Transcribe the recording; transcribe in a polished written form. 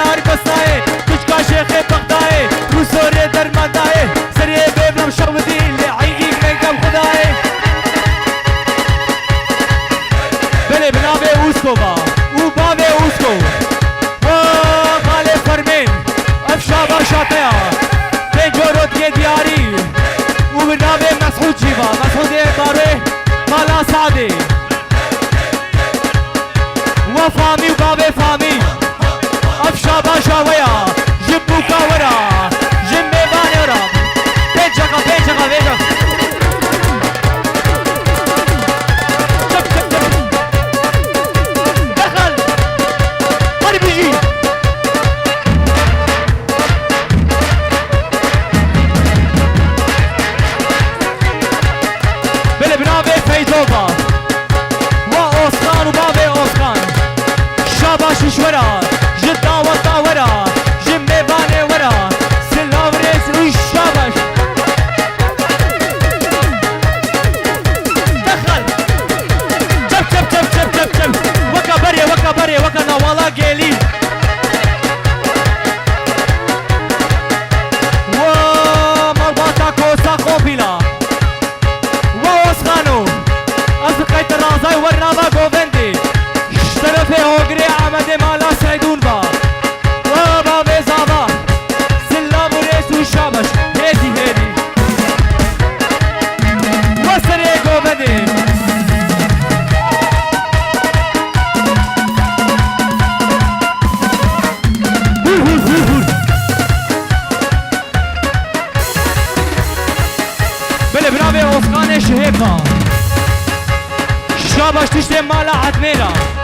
دیار بسائے کچھ کا شیخ بغدائے تو سورے درمندائے سرے بیبلم شغدی لعیقی میگم خدائے بلے بنابے اس کو با او باوے اس کو غالے فرمین افشابہ شاطیا بینجورت یہ دیاری او بنابے مسعود جیبا مسعود بارے مالا سعدی وفامي وبابي فامي افشا باشا ويا جبو كاورا جمي بانيورا بيجاكا بيجاكا بيجاكا جب جب جب دخل قريب يجي بلي بنابي فيزوبا واوسخان وبابي اوسخان شاباش ورا جدا وطا ورا جمي باني ورا سلام ريس وش شاباش دخل جب جب جب جب جب جب وكا بري وكا نوالا جيلي ومرباطا كوسا قوبيلا ووسخانو أصدقائي الرازاي ورنابا غوفندي طرف اوگری آمده مالا سیدون با و بابی زابا سلام و ریس و شامش هیدی هیدی و سره گوبده بله برابی اوسقان شهیبا شامش تشتی مالا عدمیلا